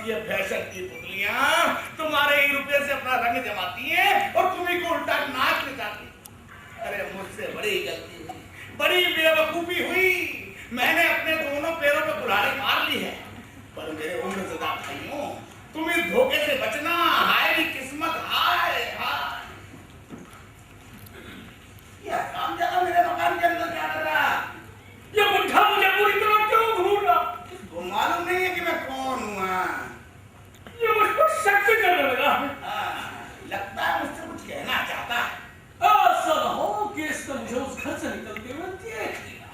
ये फैशन की पुतलियां तुम्हारे ही रुपये से अपना रंग जमाती हैं और तुम्ही को उल्टा नाच नचाती। अरे मुझसे बड़ी गलती हुई, बड़ी बेवकूफी हुई। मैंने अपने दोनों पैरों पे कुल्हाड़ी मार ली है, पर मेरे उम्रज़दा भाइयों, तुम इस धोखे से बचना। हाय री किस्मत, हाय हाय। ये काम ज्यादा मेरे मकान के अंदर क्या कर रहा? ये बुढ़ा मुझे पूरी तरह क्यों घूर रहा? इसको मालूम नहीं है कि मैं कौन हूँ? ये मुझको शक करने लगा। लगता है मुझसे कुछ कहना चाहता है। ऐसा ना हो कि इसने मुझे उस घर से निकलते हुए देख लिया।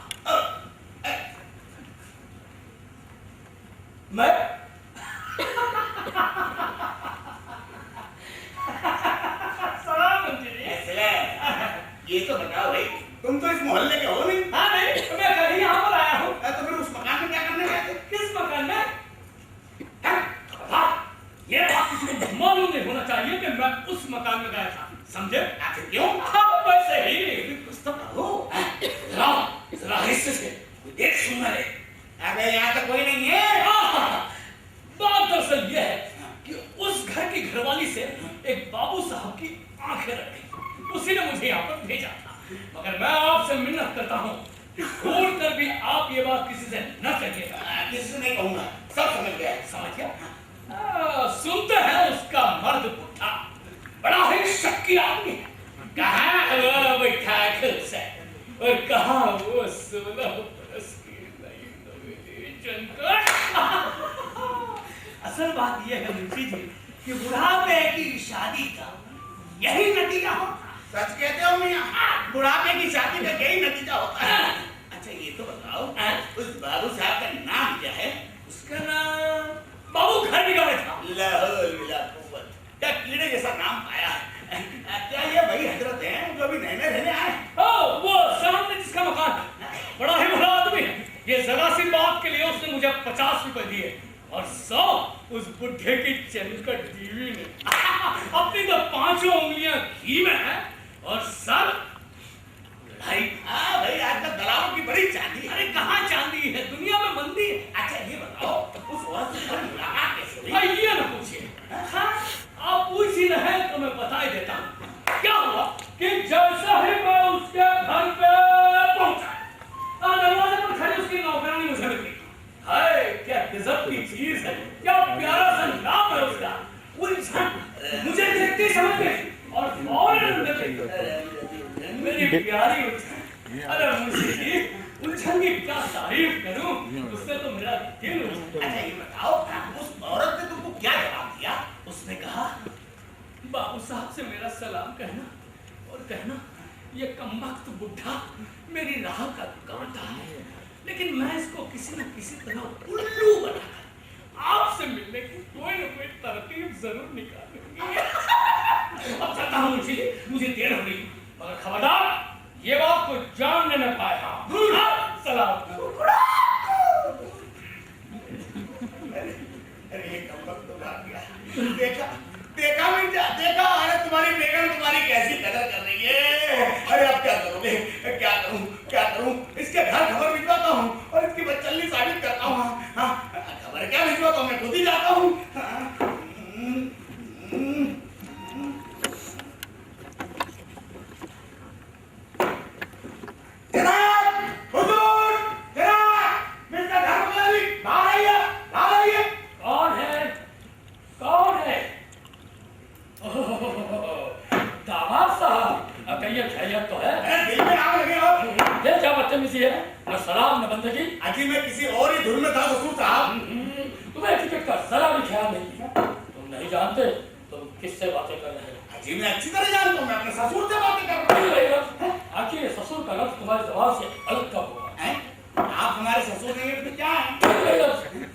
मैं सलाम ये तो बताओ भाई, तुम तो इस मोहल्ले के हो नहीं? हाँ नहीं, मैं कल ही यहाँ पर आया हूँ। तो फिर उस मकान में क्या करने गए थे? किस मकान में? ये बात किसी को मालूम नहीं होना चाहिए कि मैं उस मकान में गया था, समझे? आखिर क्यों? हाँ वैसे ही। कुछ तो कहो। जरा हिस्से से देख सुनना रे। अबे यहाँ तो कोई नहीं है। बात दरअसल ये है कि उस घर की घरवाली से एक बाबू साहब की आंखें रख गई। उसी ने मुझे यहाँ पर भेजा था, मगर मैं आपसे मिन्नत करता हूँ कि छोड़ कर भी आप ये बात किसी से न कहिएगा। किसी से नहीं कहूँगा, सब समझ गया। समझ गया? सुनते हैं उसका मर्द बुढ़ा बड़ा ही शक्की आदमी है। कहाँ वो बैठा है खुद से, और कहाँ वो 16 बरस की नई नवेली जनकर। असल बात यह है मुंशी जी कि बुढ़ापे की शादी का यही नतीजा होता है। सच कहते हो मियां? बुढ़ापे की शादी का यही नतीजा होता है। अच्छा ये तो बताओ, उस बाबू साहब का नाम क्या है? उसका नाम बाबू घर बिगाड़े था। लाहौल मिला कुव्वत, क्या कीड़े जैसा नाम पाया है। क्या ये वही हजरत हैं जो अभी नए नए रहने आए? वो सामने जिसका मकान है, बड़ा ही भला आदमी है। ये जरा सी बात के लिए उसने मुझे 50 रुपए दिए और 100 उस बुढ़े की चलकट बीवी ने। अपनी तो 5 उंगलियां घी में है और सर भाई। हाँ भाई, आजकल दलालों की बड़ी चांदी है। अरे कहाँ चांदी है, दुनिया में मंदी है। अच्छा ये बताओ, उस औरत से मुलाकात कैसे हुई? भाई ये ना पूछिए। हाँ, आप पूछ ही रहे तो मैं बता ही देता हूँ। क्या हुआ कि जैसा ही मैं उसके घर पे पहुंचा, दरवाजे पर खड़ी उसकी नौकरानी मुझे मिल गई। हाय क्या गजब की चीज है, क्या प्यारा सा नाम है उसका। उलझन मुझे देखती समझ गई और फौरन मेरी प्यारी उलझन। अरे मुंशी जी, उलझन की क्या तारीफ करूं, उससे तो मेरा दिल। अच्छा ये बताओ, उस औरत ने तुमको क्या जवाब दिया? उसने कहा बाबू साहब से मेरा सलाम कहना और कहना ये कमबख्त बुढ़ा मेरी राह का कांटा है, लेकिन मैं इसको किसी न किसी तरह उल्लू बनाकर आपसे मिलने की कोई न कोई तरकीब जरूर निकालूंगी। अब चलता हूँ मुंशी जी, मुझे देर हो रही, मगर खबरदार ये बात को जानने न पाया। सलाम। अरे ये कमबख्त तो भाग गया। देखा देखा मिर्जा, देखा। अरे तुम्हारी बेगम तुम्हारी कैसी कदर कर रही है। अरे अब क्या करोगे? क्या करूं? इसके घर खबर भिजवाता हूँ और इसकी बदचलनी साबित करता हूँ। खबर क्या भिजवाता हूँ, मैं खुद ही जाता हूँ। सलाम न बंदगी। अजी मैं किसी और ही धुन में था ससुर साहब। तुम्हें टिकट का जरा भी ख्याल नहीं किया। तुम नहीं जानते तुम किससे बातें कर रहे हो। अजी मैं अच्छी तरह जानता हूँ, मैं अपने ससुर से बातें कर रहा हूँ। आखिर ससुर का लफ्ज तुम्हारे जवाब से अलग कब हुआ? आप हमारे ससुर नहीं है तो क्या है?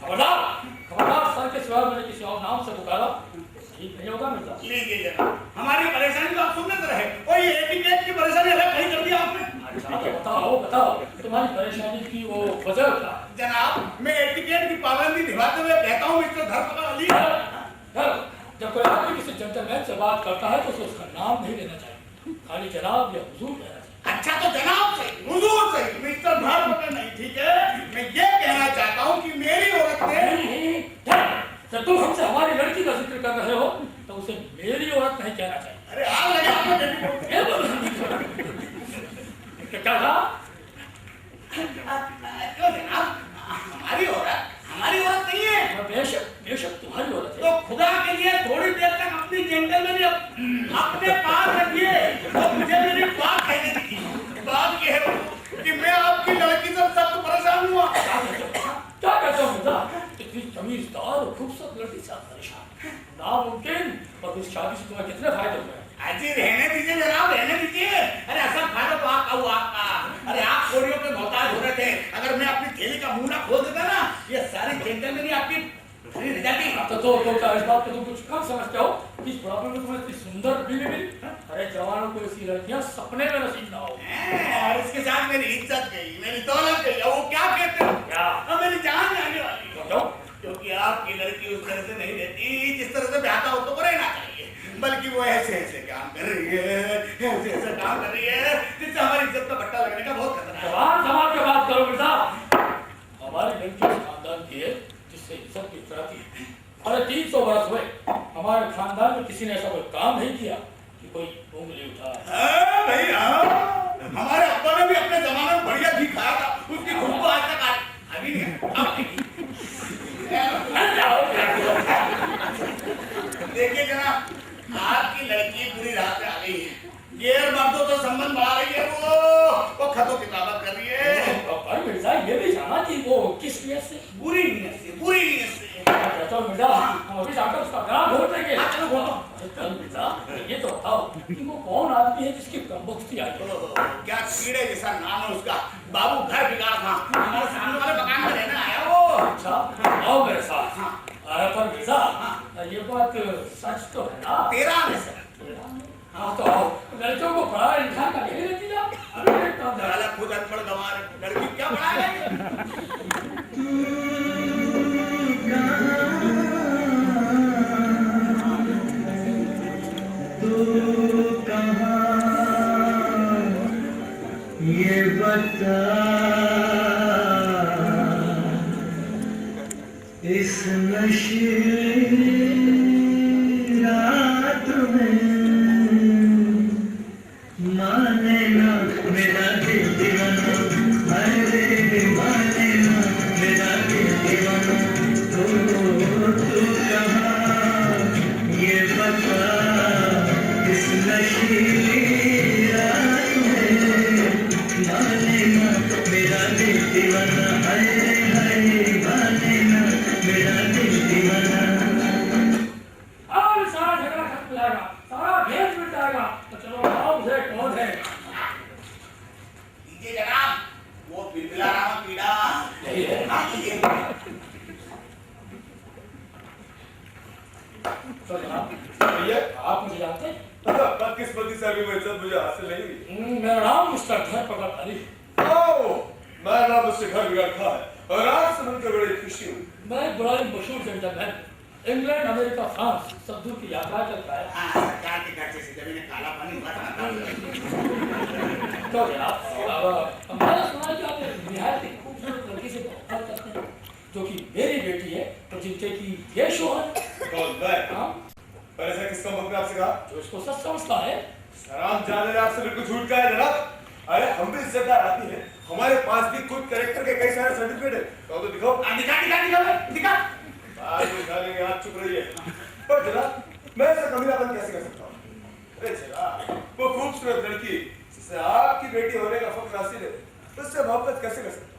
खबरदार, खबरदार, सर के सिवा मैंने किसी और नाम से पुकारा ठीक नहीं होगा मिर्जा। लीजिए जनाब, हमारी परेशानी तो आप सुनने तो रहे, और ये एटिकेट की परेशानी अलग कहीं कर दिया आपने। अच्छा तो बताओ तुम्हारी परेशानी की वो वजह क्या? जनाब मैं एटिकेट की पाबंदी निभाते हुए कहता हूँ मिस्टर धर्मपाल अली। जब कोई आदमी किसी जेंटलमैन से बात करता है तो उसे उसका नाम नहीं लेना चाहिए, खाली जनाब या हुजूर कहना चाहिए। अच्छा तो जनाब से, हुजूर से, मिस्टर धर्मपाल नहीं, ठीक है? मैं ये कहना चाहता हूँ कि मेरी औरत ने जब तुम हमसे हमारी लड़की का जिक्र कर रहे हो तो उसे मेरी औरत नहीं कहना चाहिए। अरे आग लगे आपने ये बोलो क्या कहा? क्यों जनाब, हमारी औरत नहीं है। बेशक बेशक तुम्हारी औरत है। तो खुदा के लिए थोड़ी देर तक अपनी जेंटलमैन अपने पास रखिए। तो मुझे मेरी बात कहने दीजिए। बात यह है कि मैं आपकी लड़की से सख्त परेशान हुआ। क्या कहते हो मुझा? इतनी तमीजदार और खूबसूरत लड़की से आप परेशान? नामुमकिन। और इस शादी से तुम्हें कितने फायदे हुए? अजी रहने दीजिए जनाब, रहने दीजिए। अरे असल फायदा तो आपका। अरे आप कोड़ियों पे मोहताज हो रहे थे। अगर मैं अपनी थैली का मुंह ना खोल देता ना, ये सारी जेंटलमैन आपकी भरी रह जाती। तो क्या इस बात को तुम कुछ कम समझते हो कि इस बुढ़ापे में तुम्हें इतनी सुंदर बीवी मिली? अरे जवानों को ऐसी लड़कियां सपने में नसीब ना हो। और इसके साथ मेरी इज्जत गई, मेरी दौलत गई। वो क्या कहते हो? क्या? मेरी जान जाने वाली। क्यों? क्योंकि आपकी लड़की उस तरह से नहीं रहती जिस तरह से ब्याहता हो तो रहना चाहिए, बल्कि वो ऐसे काम कर रही है, ऐसे काम कर रही है जिससे हमारी इज्जत का भट्टा लगने का बहुत खतरा है। जवान समाज के बात करो मिर्जा। हमारी लड़की उस खानदान की है जिससे इज्जत की उतराती है। अरे 300 बरस हुए हमारे खानदान में किसी ने ऐसा कोई काम नहीं किया कि कोई उंगली उठा। भाई हमारे अब्बा ने भी अपने जमाने में बढ़िया घी खाया था, उसकी खुशबू आज तक अभी नहीं। देखिए जनाब, आपकी लड़की पूरी राह पे आ गई है। ये मर्दों तो संबंध बढ़ा रही है। वो खतों किताबत कर रही है। पर मिर्जा ये भी जाना कि वो किस नियत से? बुरी नीयत से। तो मिर्जा हम अभी जाकर उसका ग्राम ढूंढ लेंगे। चलो बोलो। चल मिर्जा ये तो बताओ कि वो कौन आदमी है जिसकी ब्रह्मबख्ती आई? क्या कीड़े जैसा नाम है उसका। बाबू घर बिगाड़ था, हमारे सामने वाले मकान में रहने आया वो। अच्छा आओ मेरे साथ। पर मिर्जा ये बात सच तो है ना? तेरा में सर। हाँ तो आओ, लड़कियों को पढ़ा लिखा का यही नतीजा। साला खुद अनपढ़ गंवार, लड़की क्या पढ़ाएगा? तू कहाँ ये बता, इस नशीली रात में माने ना मेरा दिल दीवाना, अरे माने ना मेरा दिल दीवाना। तू कहाँ ये बता, इस नशीली रात में माने ना मेरा दिल दीवाना, अरे माने ना मेरा दिल दीवाना। सारा झगड़ा खत्म हो जाएगा, सारा भेद मिट जाएगा। तो चलो बताओ मुझे कौन है? दीजिए जनाब, वो बिलबिला रहा कीड़ा। यही है। तो जनाब भैया आप मुझे जानते हैं? बदकिस्मती से अभी वो इज्जत मुझे हासिल नहीं हुई। मेरा नाम मिस्टर घर प्रकट अली। ओह, मेरा नाम उससे घर बिगाड़ था है और आज से मिलकर बड़ी खुशी हुई। मैं एक बड़ा ही मशहूर जेंटलमैन, इंग्लैंड, अमेरिका, फ्रांस सब दूर की यात्रा करता है। सरकार के खर्चे से जमीन काला पानी हुआ था। तो जनाब हमारा सुना कि आप एक निहायत ही खूबसूरत लड़की से मोहब्बत करते हैं जो कि मेरी बेटी है और जिनके की ये शोहर। कौन मैं? हाँ, पर ऐसा किसका मत आपसे कहा? जो इसको सच समझता है। सलाम जाने आपसे बिल्कुल झूठ का है जनाब। अरे हम भी इज्जतदार आदमी हैं, हमारे पास भी खुद कैरेक्टर के कई सारे सर्टिफिकेट है। तो दिखाओ। दिखा। आज निकालेंगे, हाथ चुप रही है। पर जनाब मैं ऐसा कमीनापन कैसे कर सकता हूँ? अरे जनाब वो खूबसूरत लड़की जिससे आपकी बेटी होने का फख्र हासिल है, उससे मोहब्बत कैसे कर सकता हूँ?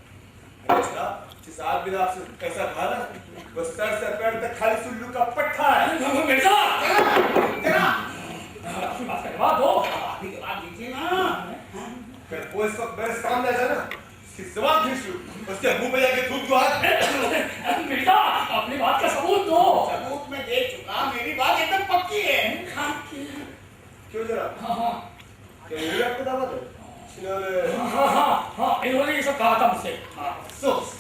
अरे जनाब जिस आदमी ने आपसे ऐसा कहा ना, वो सर से पैर तक खाली सुल्लू का पट्टा है। मिर्जा जनाब अपनी बात का जवाब दो। अभी के बाद दीजिए ना। फिर वो इस वक्त मेरे सामने आ जाए ना, इसकी जबान खींच लूं, उसके मुंह पे जाके थूक दूं हाथ। मिर्जा अपनी बात का सबूत दो। सबूत में दे चुका, मेरी बात एकदम पक्की है। क्यों जनाब? हाँ, क्या ये आपको दावत है? हाँ, इन्होंने ये सब कहा था मुझसे। अफसोस,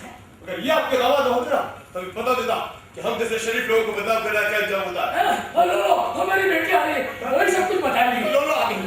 अगर ये आपके दावत होते ना तभी पता देता कि हम जैसे शरीफ लोगों को बदनाम करना क्या अंजाम होता है। लो हमारी बेटी आ रही है, वही सब कुछ बताएंगे। लो आ गई।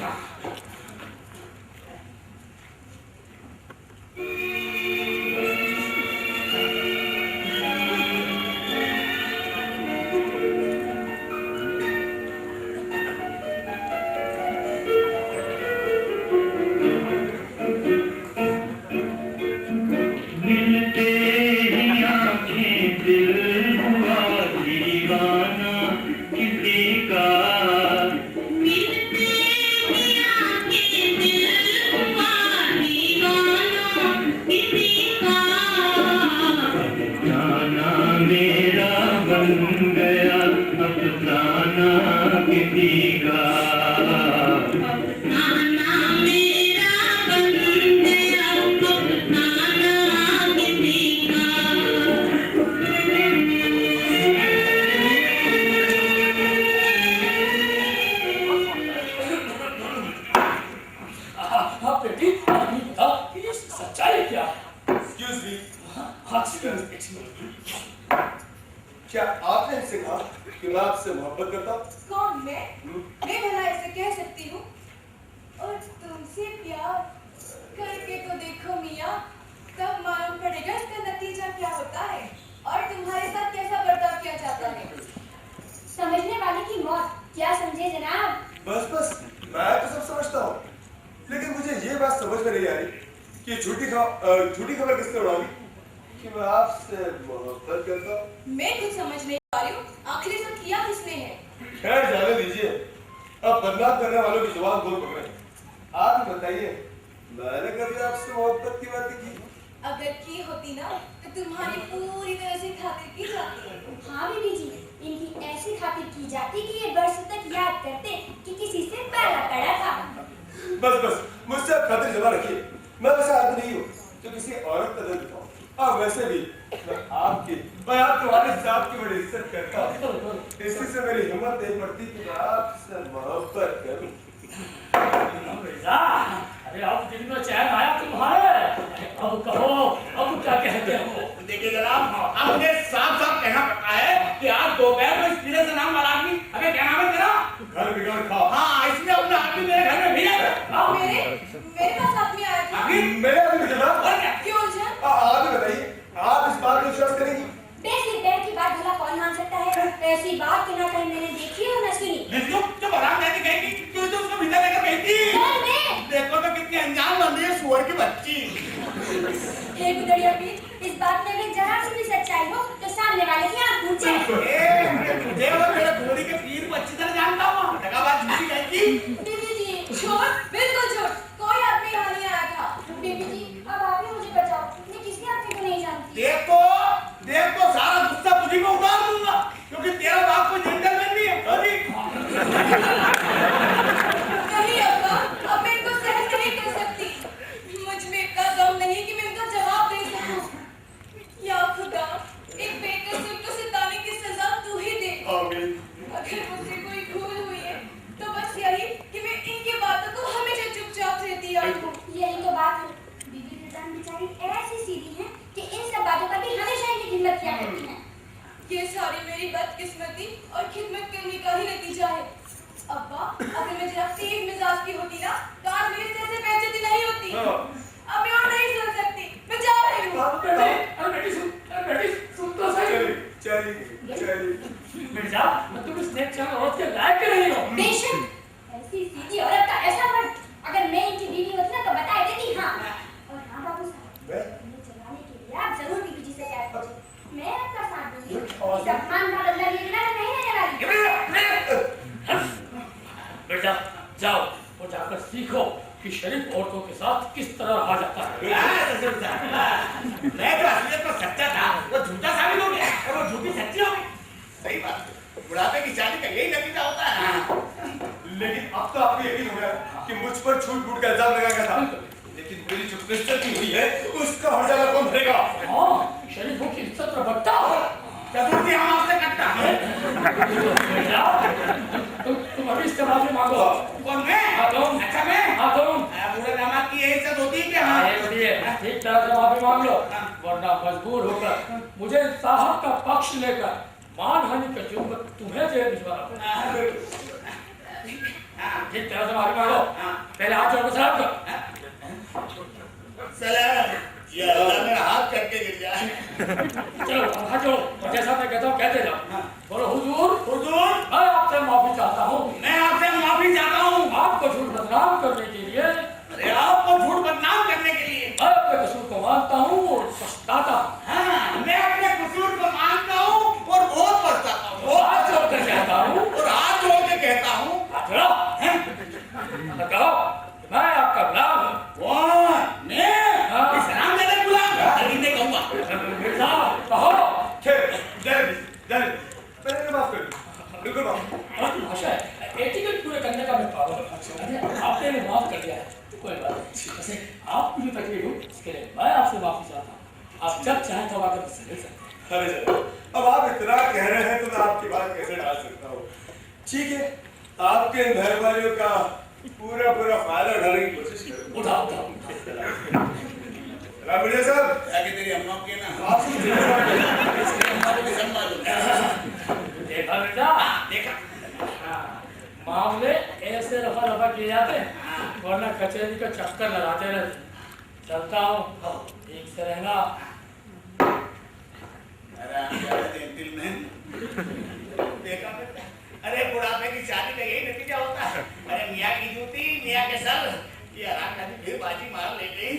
गया अफसाना किसी का। बेटी अभी बता कि ये सच्चाई क्या है? Excuse me, एक्सक्यूज क्या आपने इनसे कहा कि मैं आपसे मोहब्बत करता हूँ? कौन मैं भला ऐसे कह सकती हूँ? और तुमसे प्यार करके तो देखो मियाँ, तब मालूम पड़ेगा इसका नतीजा क्या होता है और तुम्हारे साथ कैसा बर्ताव किया जाता है। समझने वाले की मौत, क्या समझे जनाब? बस मैं तो सब समझता हूँ, लेकिन मुझे ये बात समझ में नहीं आ रही कि झूठी खबर किसने उड़ा दी कि मैं आपसे मोहब्बत करता हूँ। मैं कुछ समझ नहीं पा रही हूँ, आखिर सब किया किसने है? खैर जाने दीजिए, अब बदनाम करने वालों की जुबान बोल पकड़े। आप ही बताइए, मैंने कभी आपसे मोहब्बत की बातें की? अगर की होती ना तो तुम्हारी पूरी तरह से खातिर की जाती। हाँ बीबी जी, इनकी ऐसी खातिर की जाती कि ये बरसों तक याद करते कि किसी से पहला पड़ा था। बस मुझसे आप खातिर जमा रखिए। मैं वैसा आदमी नहीं हूँ जो किसी औरत का दिल दिखाऊं। और वैसे भी मैं आपके वालिद साहब की बड़ी इज्जत करता हूँ। इसी से मेरी हिम्मत नहीं पड़ती कि मैं आपसे मोहब्बत करूं। अरे अब दिन में चैन आया तुम्हारे? अब कहो, अब क्या कहते हो? देखिए जनाब, अब मुझे साफ साफ कहना पड़ता है कि आज दोपहर में इस पीले से नाम वाला आदमी, अबे क्या नाम है तेरा? घर बिगाड़ खा। हाँ, इसलिए अपने आदमी मेरे घर में भेजा। मेरे पास आदमी आया था। मेरे आदमी जनाब, और क्या? क्यों उलझन? आप ही बताइए, आप इस बात में विश्वास करेंगी? बेसिक बैंक की बात भला कौन मान सकता है? ऐसी बात कि ना कहीं मैंने देखी और न सुनी। जो आराम कहती कहेगी, क्यों तो उसको भीतर लेकर गई थी? कौन मैं? देखो तो कितनी अनजान बन रही है सुअर की बच्ची। हे गुदड़िया पीर, इस बात में अगर जरा सी भी सच्चाई हो तो सामने वाले की आंख पूछे। मुझे और मेरे घोड़ी के पीर को अच्छी तरह जानता हूँ। दगाबाज झूठी कहती। बीबी जी झूठ, बिल्कुल झूठ, कोई आदमी यहाँ नहीं आया था। बीबी जी, अब आप ही मुझे बचाओ, मैं किसी आदमी को नहीं जानती। देखो सारा गुस्सा तुझी को उतार दूंगा, क्योंकि तेरा बाप कोई जेंटलमैन नहीं है। नहीं अब्बा, अब मैं इनको सहन नहीं कर सकती। मुझ में इतना दम नहीं कि मैं इनका जवाब दे सकूं। या खुदा, एक बेकसूर को सताने की सजा तू ही दे। आमीन। अगर मुझसे कोई भूल हुई है तो बस यही कि मैं इनकी बातों को हमेशा चुपचाप रहती आई हूँ। यही तो बात है, बीबी रिटर्न बेचारी ऐसी सीधी है कि इन सब बातों पर भी हमेशा इनकी हिम्मत किया करती है। ये सारी मेरी बदकिस्मती और खिदमत करने का ही नतीजा है। अब्बा, अगर मैं जरा तेज मिजाज की होती ना तो आज मेरे सिर से बेइज्जती नहीं होती। अब मैं और नहीं सुन सकती, मैं जा रही हूँ। बेटी सुन तो सही। चलिए। मिर्जा, तुम इस नेकचार औरत के लायक नहीं हो। बेशक, ऐसी सीधी औरत का ऐसा मर्द अगर मैं इनकी बीवी होती ना तो बता देती। हाँ, और हाँ बाबू साहब, इन्हें चलाने के लिए आप जरूर बीबी जी से प्यार कीजिए। मैं आपका साथ दूंगी। इस अपमान का बदला लिए बिना मैं नहीं रहने वाली। बेटा जाओ और जाकर सीखो कि शरीफ औरतों के साथ किस तरह रहा जाता है। मैं तो असलियत में सच्चा था, वो झूठा साबित हो गया और वो झूठी सच्ची हो गई। सही बात है, बुढ़ापे की शादी का यही नतीजा होता है। लेकिन अब तो आपको यकीन हो गया कि मुझ पर छूट फूट का इल्जाम लगाया गया था, लेकिन मेरी जो बेइज्जती हुई है उसका हर्जाना कौन भरेगा? हाँ, शरीफों की इज्जत रखता चतुर्थी हम आपसे कटता है। तुम अभी इससे माफी मांगो। कौन मैं? तुम। अच्छा मैं? हाँ तुम। बूढ़े दामाद की यही इज्जत होती है क्या? हाँ। ठीक तरह से माफी मांग लो, वरना मजबूर होकर मुझे साहब का पक्ष लेकर मानहानि का जुर्म तुम्हें जेल भिजवाना। ठीक तरह से माफी मांगो। पहले हाथ जोड़ सलाम कर। सलाम। ये अल्लाह मेरा हाथ करके गिर जाए। चलो हाथ जोड़ो और जैसा मैं कहता हूँ कहते जाओ। बोलो हुजूर, हुजूर, मैं आपसे माफी चाहता हूँ। मैं आपसे माफी चाहता हूँ। आपको झूठ बदनाम करने के लिए, अरे आपको झूठ बदनाम करने के लिए मैं अपने कसूर को मानता हूँ और पछताता हूँ। हाँ, मैं अपने कसूर को मानता हूँ और बहुत पछताता हूँ। हाथ जोड़ कर कहता हूँ। और हाथ जोड़ के कहता हूँ, हाथ जोड़ो। तो कहो कि मैं आपका गुलाम हूँ। कौन? मैं? हाँ। इस हरामजादे गुलाम? कभी नहीं कहूँगा। मिर्जा, कहो। खैर, जल्दी माफ कर दो, बिल्कुल माफ। और भाषा एटिकेट पूरे करने का मैं पागल हूँ। आपने मुझे माफ कर दिया है, कोई बात नहीं। वैसे आपको जो तकलीफ हो उसके लिए मैं आपसे माफी चाहता हूँ। आप जब चाहें तब आकर मुझसे मिल सकते हैं। अरे जनाब, अब आप इतना कह रहे हैं तो मैं आपकी बात कैसे टाल सकता हूँ। ठीक है, आपके मेहरबानियों का पूरा फायदा उठाने की कोशिश करूँ। उठाओ। रामविजय साहब, आगे तेरी अम्मा के ना आपसे मुझे इसलिए अम्मा को भी सम्मान देखा बेटा, देखा मामले ऐसे रफा किए जाते हैं, वरना कचहरी का चक्कर लगाते रहते। चलता हूँ, ठीक से रहना। देखा बेटा, अरे बुढ़ापे की शादी का यही नतीजा होता है। अरे मियाँ की जूती मियाँ के सर, ये आराम खाती फिर बाजी मार ले गई।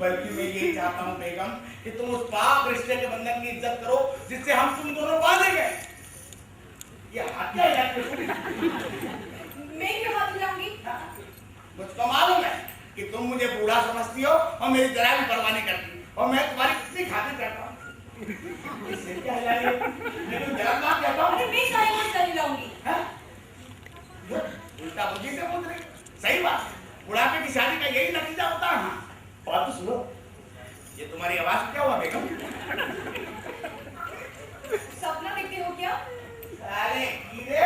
बल्कि मैं ये चाहता हूँ बेगम कि तुम उस पाप रिश्ते के बंधन की इज्जत करो जिससे हम तुम दोनों बांधे गए। ये हाथ क्या हिलाते हो? मैं क्यों हाथ हिलाऊंगी? मुझको मालूम है कि तुम मुझे बूढ़ा समझती हो और मेरी जरा भी परवाह नहीं करती और मैं तुम्हारी कितनी खातिर करता हूँ। इससे क्या हिला रही है? मैं तो जरा बात कहता हूँ। अरे मैं सारी मत हिलाऊंगी। हाँ? उल्टा बुद्धि से बोल रही। सही बात है। बुढ़ापे की शादी का यही नतीजा होता है। हाँ। बात तो सुनो। ये तुम्हारी आवाज क्या हुआ बेगम? सपना देखते हो क्या? अरे कीड़े!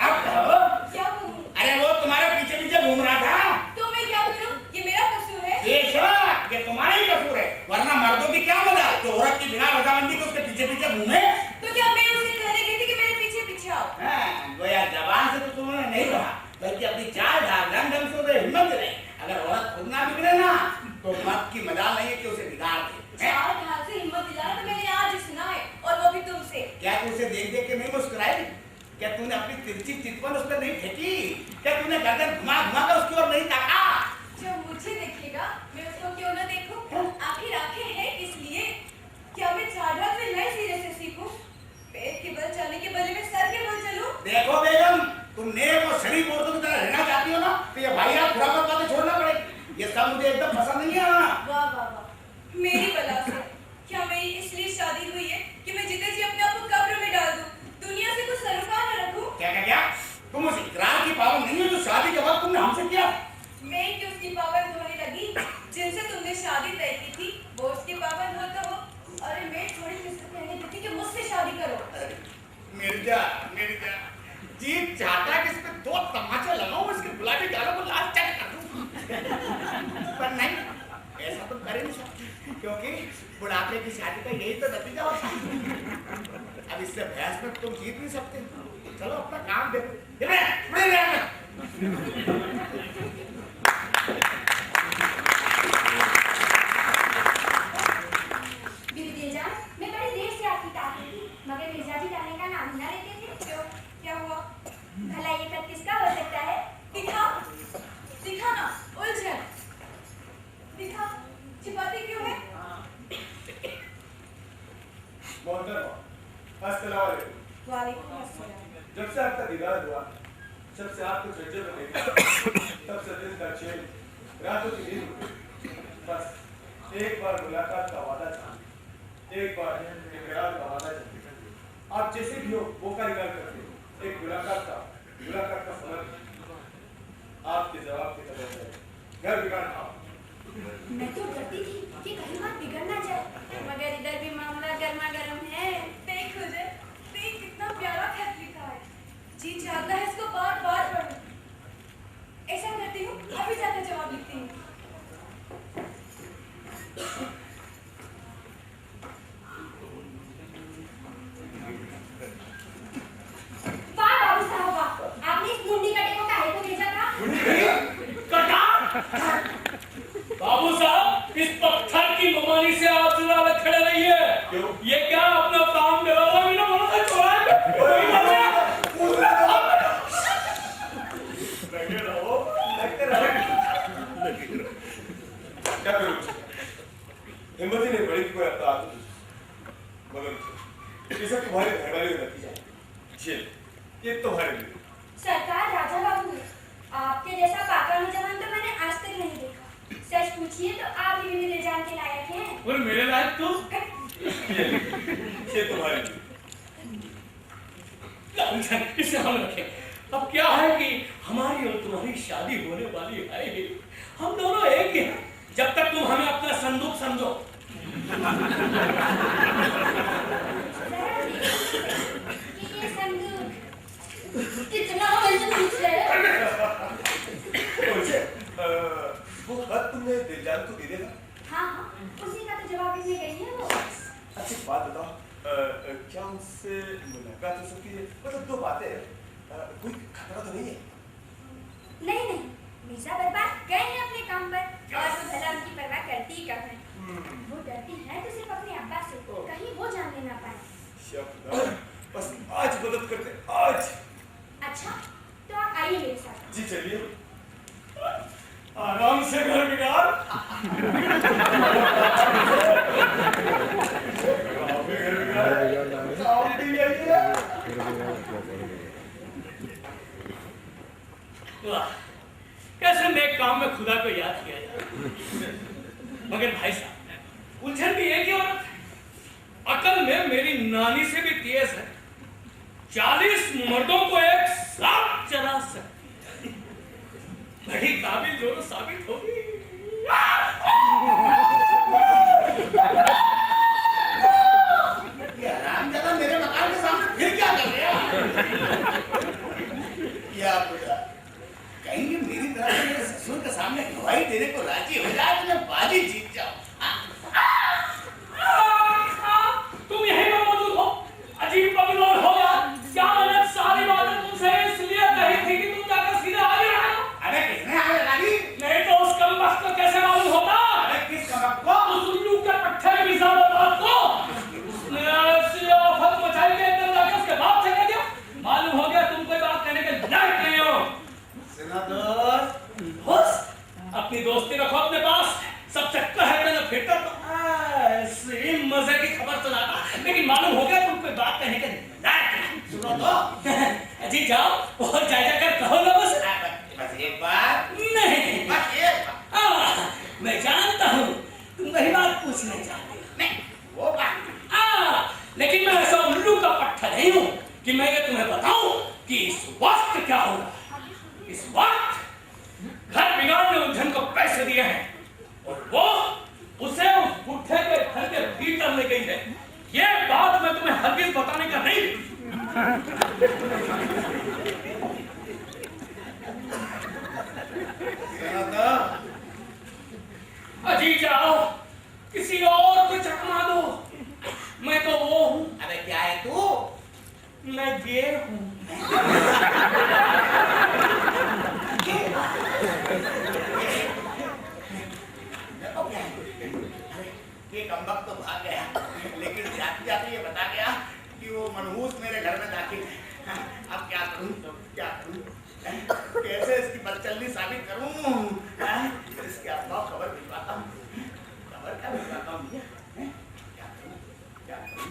अब कहो। क्या करूं? अरे वो तुम्हारे पीछे पीछे घूम रहा था। तो मैं क्या करूं? ये मेरा कसूर है। बेशक, ये तुम्हारा ही कसूर है। वरना मर्दों की क्या मजाल तो औरत की बिना रजामंदी को उसके पीछे पीछे घूमे। तो क्या मैं उसे कहने गई थी कि मेरे पीछे पीछे आओ? हाँ, गोया जबान से तो तुमने नहीं कहा बल्कि अपनी चाल ढाल रंग ढंग से उसे हिम्मत दे रही। अगर औरत खुद ना बिगड़े ना तो मर्द की मजाल नहीं है कि उसे बिगाड़ दे। चार ढाल से हिम्मत दिलाना तो मैंने आज ही सुना है और वो भी तुमसे। क्या तू उसे देख देख के नहीं मुस्कुराई? क्या तूने अपनी तिरछी चितवन उस पर नहीं फेंकी? क्या तूने गर्दन घुमा घुमा कर उसकी ओर नहीं ताका? जब मुझे देखेगा मैं उसको क्यों न देखूं? आखिर आंखें हैं किस लिए? क्या मैं चार ढाल से नए सिरे से सीखूं? पैर के बल चलने के बदले में सर के बल चलूं? देखो बेगम, तुम नेक और शरीफ औरतों की तरह रहना चाहती हो ना तो ये भाईयात खुराफात बातें छोड़ना पड़ेगी। ये सब मुझे एकदम पसंद नहीं है। हाँ। वाह वाह वाह, मेरी बला से क्या मेरी इसलिए शादी हुई है कि मैं जीते जी अपने आप को कब्र में डाल दूं, दुनिया से कुछ सरोकार न रखूं? क्या क्या क्या? तुम उस इकरार की पाबंद नहीं हो जो शादी के बाद तुमने हमसे किया। मैं क्यों उसकी पाबंद होने लगी? जिनसे तुमने शादी तय की थी वो उसकी पाबंद हो तो हो। अरे मैं थोड़ी किससे कहने देती कि मुझसे शादी करो। मिर्जा, जी चाहता है कि इस पे दो तमाचे लगाऊं, इसके गुलाबी गालों को लाल चट कर दूं। पर नहीं, ऐसा तो कर ही नहीं सकती क्योंकि बुढ़ापे की शादी का यही तो नतीजा होता है। अब इससे बहस में तुम जीत नहीं सकते। चलो अपना काम देखो। दीदी जान, मैं बड़ी देर से आपकी ताक रही थी, मगर मिर्जा जी जाने का नाम ही ना लेते थे। क्यों? क्या हुआ? भला ये खत किसका हो सकता है? दिखा, दिखा ना, उलझन। दिखा, छिपाती क्यों है? मोहतरमा, अस्सलाम वालेकुम। वालेकुम अस्सलाम। जब से आपका दीदार हुआ, जब से आपको चर्चे में देखा, तब से दिन का चैन, रातों की नींद उड़ी। बस एक बार मुलाकात का वादा था, एक बार इकरार का वादा था। आप जैसे भी हो वो का निकाल करते हो। एक मुलाकात का समझ आपके जवाब की तरह है। घर बिगाड़ना। मैं तो डरती थी कि कहीं बात बिगड़ ना जाए, मगर इधर भी मामला गर्मा गर्म है। देख उलझन, देख कितना प्यारा खत लिखा है। जी चाहता है इसको बार बार पढूं। ऐसा करती हूँ, अभी जाकर जवाब लिखती हूँ। वाह बाबू साहब वाह, आपने इस मुंडी कटे को काहे को भेजा था? कटा बाबू साहब, इस पत्थर की ममानी से आप जरा अलग खड़े रहिए। क्यों? ये क्या अपना काम दरवाजा भी ना बोला था चोरा लगे रहो, लगते रहो। क्या करूं? हिम्मत ही नहीं पड़ी कि कोई आपका आदमी मगर ये सब तुम्हारे घर वाले का नतीजा है। ये तुम्हारे लिए। सरकार राजा बाबू है, आपके जैसा पाका नौजवान तो मैंने आज तक नहीं देखा। सच पूछिए तो आप ही मेरे जान के लायक हैं। और मेरे लायक तू ये तुम्हारे लिए। इसे हम रखें। अब क्या है कि हमारी और तुम्हारी शादी होने वाली है। हम दोनों एक ही हैं जब तक तुम हमें अपना संदूक समझो। कि ये संदूक कितना मजबूत है। वो खत तुमने दिलजान को दे देगा? हाँ हाँ, उसी का तो जवाब लिखने गई है वो। अच्छा बात बताओ, क्या उससे मुलाकात हो सकती है? मतलब दो बातें हैं, कोई खतरा तो नहीं है? नहीं नहीं, मिर्जा बर्बाद गए हैं अपने काम पर और वो भला उनकी परवाह करती ही कब है। वो डरती है तो सिर्फ अपने अब्बा से से, कहीं वो जानने ना पाए। शाबाश, बस आज मदद करते, आज। अच्छा, तो आप आइए मेरे साथ। जी चलिए। आराम से घर बिगाड़। आप भी आइए। वाह, कैसे नेक काम में खुदा को याद किया जाए। मगर भाई साहब, उलझन भी एक ही औरत है। अकल में मेरी नानी से भी तेज है। 40 मर्दों को एक साथ चला सकती है। बड़ी काबिल दोनों साबित होगी। ये हरामजादा मेरे मकान के सामने फिर क्या कर रहे हैं? क्या खुदा, कहीं ये मेरी तरफ से मेरे ससुर के सामने गवाही देने को राजी हो जाए तो मैं बाजी जीत जाऊं। तुम यहीं पर मौजूद हो। अजीब बगलौर हो गया। क्या मैंने सारी बातें तुमसे इसलिए कही थी कि तुम जाकर सीधे आगे आ जाओ? अरे किसने आगे लगा दी? नहीं तो उस कमबख्त को कैसे मालूम होता? अरे किस कमबख्त को? उस उल्लू के पट्टे की ज़िंदाबाद को। उसने ऐसी आफत मचाई कि एकदम जाकर उसके बाप से कह दिया। मालूम हो गया तुम कोई बात कहने के लायक नहीं हो। दोस्त, अपनी दोस्ती रखो अपने पास। सबसे कहकर न फिरकर तो ऐसी मजे की खबर सुनाता, लेकिन मालूम हो गया तुम कोई बात कहने के लायक नहीं। सुनो तो। जी जाओ और जाकर कहो ना बस। बस एक बात। नहीं, बस एक बात। मैं जानता हूँ तुम वही बात पूछने चाहते हो। नहीं, वो बात। लेकिन मैं ऐसा उल्लू का पट्टा नहीं हूँ कि मैं ये तुम्हें बताऊं कि इस वक्त क्या हो रहा है। इस वक्त घर बिगाड़ने उलझन को पैसे दिए हैं और वो उसे उस बुढ़े के घर के भीतर ले गई है। ये बात मैं तुम्हें हरगिज बताने का नहीं। अजी जाओ, किसी और को चकमा दो। मैं तो वो हूँ। अबे क्या है तू? मैं ये हूँ। ये कमबख्त तो भाग गया, लेकिन जाते जाते ये बता गया कि वो मनहूस मेरे घर में दाखिल है। अब क्या करूं? क्या करूं? कैसे इसकी बदचलनी साबित करूं? इसके अब्बा खबर भिजवाता हूं। खबर क्या भिजवाता हूं? क्या करूं? क्या करूं?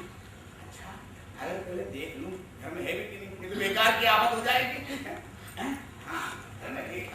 अच्छा, अगर पहले देख लूं घर में है भी कि नहीं, तो बेकार की आफत हो जाएगी। हाँ, घर में ठीक।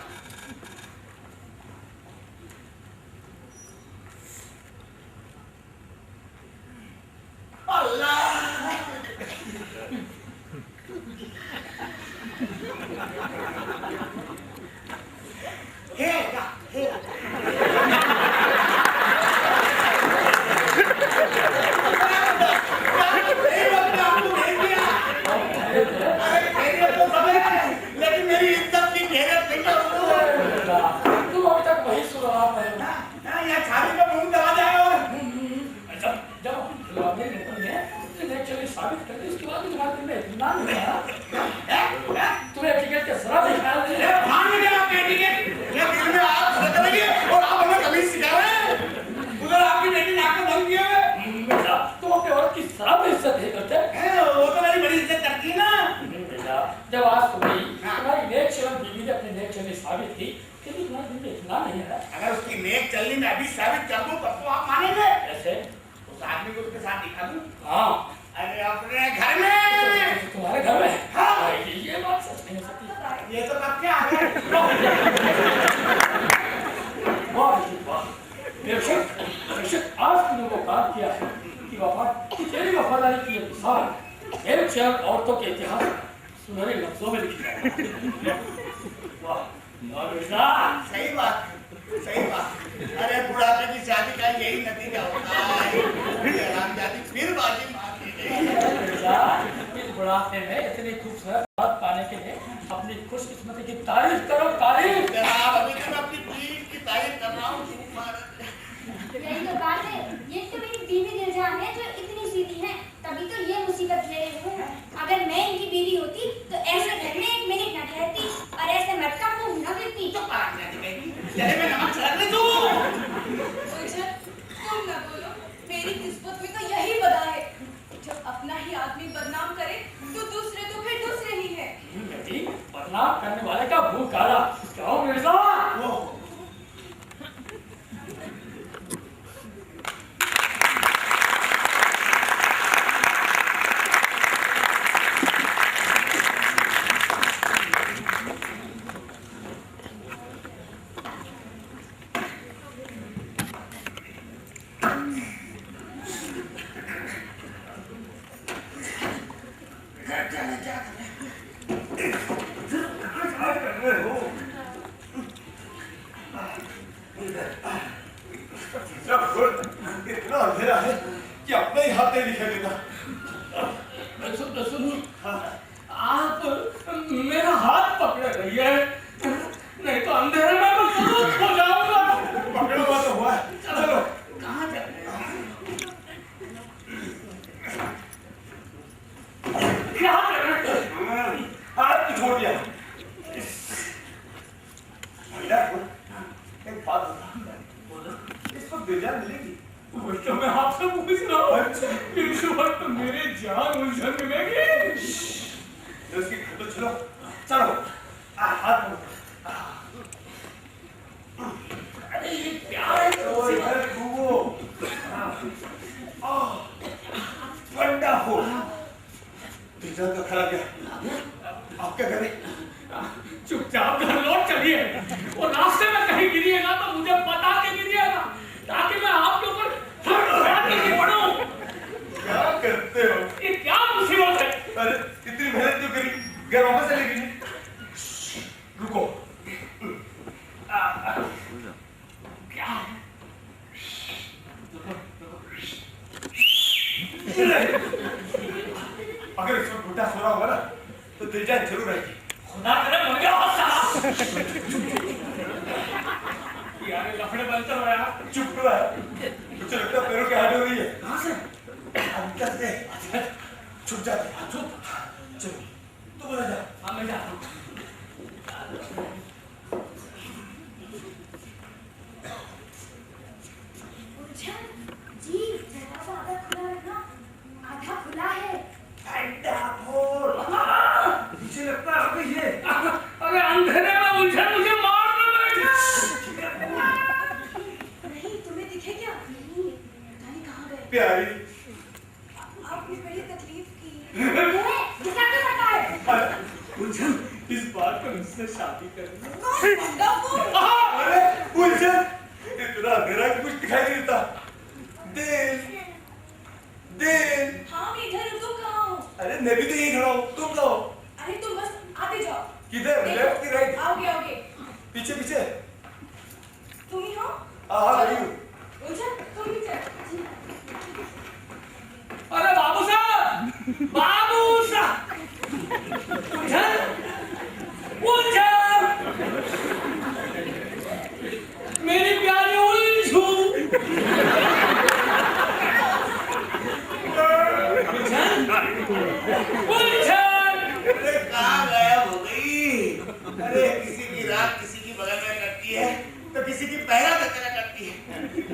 लेकिन मेरी इज्जत की घेरत नहीं है। तुम अब तक वही सुना रहे हो। यहाँ छाती पे मुंह दबा जाए और जब हम खिलौने लेते हैं तो एक्चुअली साबित करते इसके बाद तुम्हारे दिल में इतना नहीं आया। तुम्हें टिकट के शराब नहीं खाया नहीं है। भाग गया आपके टिकट। ये दिल में आग भड़क रही है और आप हमें कभी सिखा रहे हैं। उधर आपकी बेटी नाक में दम किए हुए। तुम अपने औरत की शराब में इज्जत नहीं करते। वो तो मेरी बड़ी इज्जत करती है ना। जब आज तुम्हारी नेक चलन बीवी ने अपने नेक चलनी साबित की कि तुम्हारे दिल में इतना नहीं है। अगर उसकी नेक चलनी में अभी साबित कर दूं तब तो आप मानेंगे। ऐसे उस आदमी को उसके साथ दिखा दूं। हाँ, अरे अपने घर में। तुम्हारे घर में। हाँ। ये बात सच नहीं हो सकती। ये तो कब के आ गए। बेशक बेशक आज तुमने वो काम किया है कि तेरी वफादारी की मिसाल एक चार औरतों के इतिहास सुनहरे लफ्जों में लिखी जाए। वाह, सही बात, सही बात। अरे बुढ़ापे की शादी का यही नतीजा होता है। ये हरामजादी फिर बाजी मार दी गई। इस बुढ़ापे में इतनी खूबसूरत बात पाने के लिए अपनी खुशकिस्मती की तारीफ करो। तारीफ जनाब, अभी तो मैं अपनी पीठ की तारीफ कर रहा हूँ। यही तो बात है। ये तो मेरी बीवी दिलजान है जो इतनी सीधी है, तभी तो ये मुसीबत ले रही हूँ। अगर मैं इनकी बीवी होती तो ऐसे घर में एक मिनट न ठहरती और ऐसे मटका मुंह न देती। तो चले मैं नमक छिड़क ले तू। तुम न बोलो, मेरी किस्मत में तो यही क्या कर रहे हो? इतना अंधेरा है कि अपने ही हाथ नहीं दिखाई देता। सुनो, आप मेरा हाथ पकड़े रहिए, नहीं तो अंधेरे में मैं जरूर खो जाऊंगा। पकड़ा हुआ तो हुआ है, चलो। कहाँ जा रहे हो? क्या कर रहे हो? हाथ की छोड़ दिया। एक बात बता, इसको बेजान मिलेगी? वही तो मैं आपसे पूछ रहा हूँ। इस वक्त मेरे जान उलझन में गई। इसकी तो चलो, चलो। हाथ पकड़ो। अरे ये प्यार है तो इधर घूमो। वंडरफुल। बेजान तो खराब गया। आप क्या करें? चुपचाप घर लौट चलिए और रास्ते में कहीं गिरिएगा तो मुझे बता के गिरिएगा, ताकि मैं आपके ऊपर पढ़ूं। क्या करते हो? ये क्या मुसीबत है? अरे इतनी मेहनत क्यों करी? घर वापस चले गई। रुको। क्या है? अगर इसमें बुढ़ा सो रहा होगा ना तो दिलजान जरूर आएगी। खुदा करे मर गया हो साला। यार लफड़े बनते हो यार। चुप रहा है। मुझे लगता है पैरों की हाथ हो रही है। कहाँ से? अंदर से छुप जाते। चुप। चलो तुम आ जाओ। हाँ मैं जाता हूँ। जी दरवाजा आधा खुला रखना, आधा खुला है। मुझे लगता है अभी ये अरे अंधेरे में उलझे मुझे मार न बैठे। नहीं, तुम्हें दिखे क्या? नहीं, पता नहीं कहाँ गए। प्यारी। आपने बड़ी तकलीफ की। गुस्सा क्यों करता है? उलझन इस बात पर मुझसे शादी करनी। वंडरफुल। अरे उलझन, इतना अंधेरा कि कुछ दिखाई नहीं देता। दिल, दिल। हाँ मैं इधर हूँ, तुम कहाँ हो? अरे मैं भी तो यही खड़ा हूँ, तुम कहो। अरे तुम बस आते जाओ। किधर? लेफ्ट की राइट? आओगे आओगे। पीछे पीछे। तुम ही हो? हाँ वही हूँ। उलझन तुम भी चल। अरे बाबू साहब, बाबू साहब, उलझन, उलझन, मेरी प्यारी उलझू, उलझन, उलझन। अरे कहाँ गायब हो गई? अरे किसी की रात किसी की बगल में कटती है तो किसी की पहरा तक कटती है।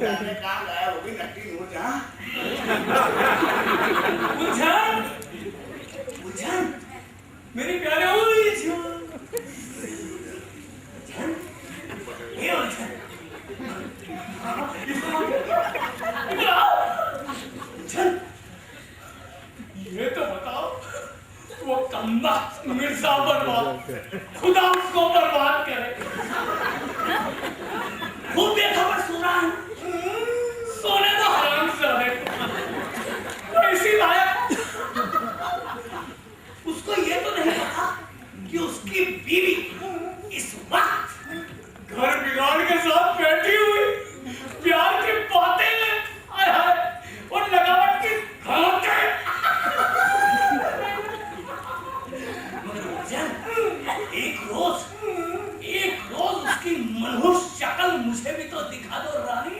जाने कहाँ गायब हो गई नकली नूरजहां? उलझन, उलझन, मेरी प्यारी उलझू, उलझन, ये उलझन, उलझन, ये तो बताओ वो कमबख्त मिर्जा बर्बाद, खुदा उसको बर्बाद करे। खूब बेखबर सो रहा है, सोने तो हराम ज़ादे को। ऐसी लायक उसको ये तो नहीं पता कि उसकी बीवी इस वक्त घर बिगाड़ के साथ बैठी हुई प्यार की बातें आय हाय और लगावट की घाटें। मगर उलझन, एक रोज उसकी मनहूस शक्ल मुझे भी तो दिखा दो रानी।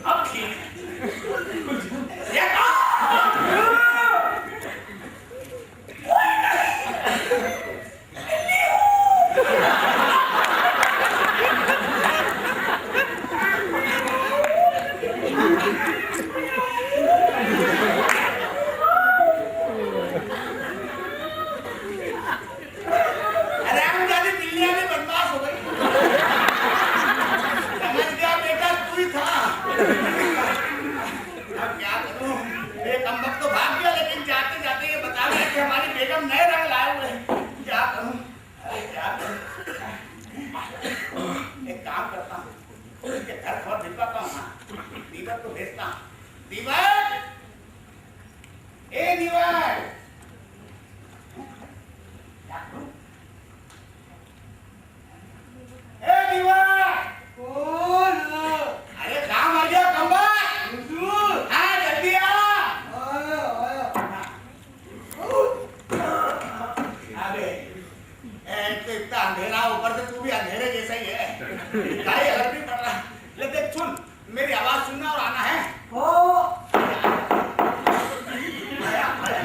अब ठीक है। ये कौन? अरे हम जाने बिल्लियां भी बदमाश हो गई। समझ गया बेटा तू ही था। अब क्या करूं? ये कमबख्त तो भाग गया, लेकिन जाते जाते ये बता गया कि हमारी बेगम नए रंग लाए हुए हैं। क्या करूं? अरे क्या करूं? एक काम करता हूं, उसके घर खबर भिजवाता हूं। दीपक को भेजता हूं। दीपक, ए दीपक, क्या करूं? ए दीपक, कौन? अरे काम आ गया कमबख्त। हुजूर, हाँ जल्दी आ। आया। अबे तो इतना अंधेरा, ऊपर से तू भी अंधेरे जैसा ही है। गाड़ी अलग भी पड़ रहा है। ले देख, सुन, मेरी आवाज सुनना और आना है। आया, आया।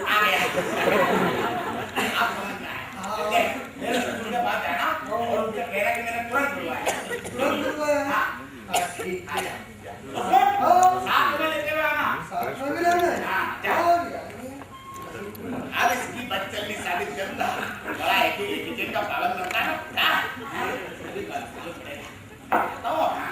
आ गया। अब समझ में आया। देख, मेरे ससुर के पास जाना और उनसे कहना कि मैंने तुरंत बुलवाया। हाँ, ठीक, आ जा। साथ में लेते हुए आना। हाँ, जा। अब इसकी बदचलनी साबित करता बड़ा एटिकेट का पालन करता है ना। हाँ, सभी बात समझ पड़ेगा। तो हाँ।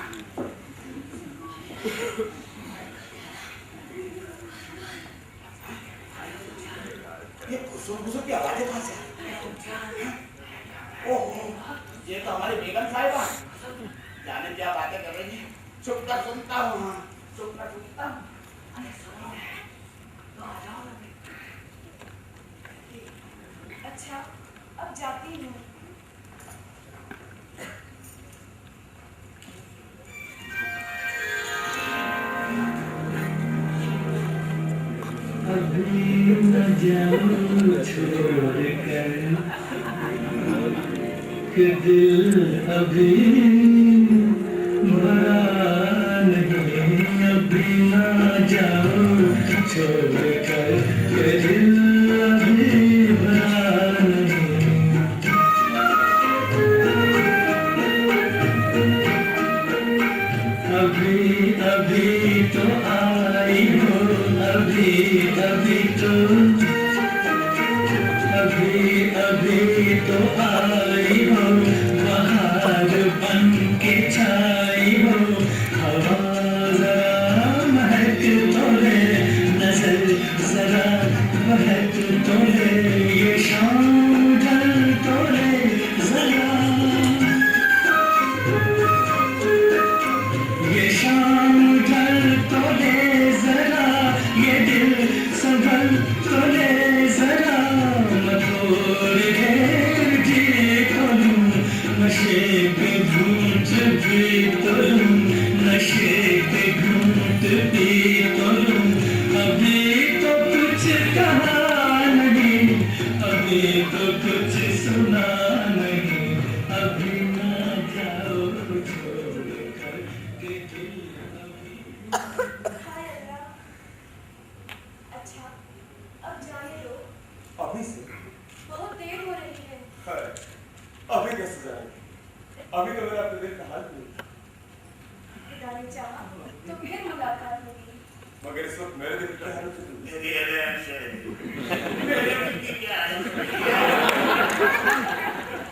ये घुसुर की आवाजें कहाँ से आ रही हैं? ओहो, ये तो हमारी बेगम साहिबा। जाने क्या बातें कर रही हैं। चुप कर सुनता हूँ। चुप कर सुनता हूँ। अरे सुनो, तो आ जाओ ना। अच्छा, अब जाती हूँ। अभी न जाऊं छोड़कर कि दिल अभी भरा नहीं। अभी न जाऊं छोड़कर कि दिल अभी भरा नहीं। अभी अभी तो आई हो, अभी अभी तो, अभी अभी तो आई हो। बहार बन के छाई हो। हवा जरा महक तो ले, नजर जरा महक तो ले। ये शाम ढल तो ले जरा, ये शाम ढल तो ले जरा। ये दिल संभल तो ले जरा। मैं थोड़ी देर जी तो लूं, नशे पे घूंट भी तो लूं। नशे पे घूंट भी तो लूं। अभी तो कुछ कहा नहीं, अभी तो कुछ सुना नहीं। अभी ना जाओ छोड़कर के दिल अभी। हाय अल्लाह। अच्छा, अब जाने दो। अभी से? बहुत देर हो रही है। है। अभी कैसे जाएंगे? अभी तो मेरा अपने दिल का हाल नहीं। खुदा ने चाहा तो फिर मुलाकात होगी। मगर इस वक्त मेरे दिल का हाल मेरे बेटी क्या है?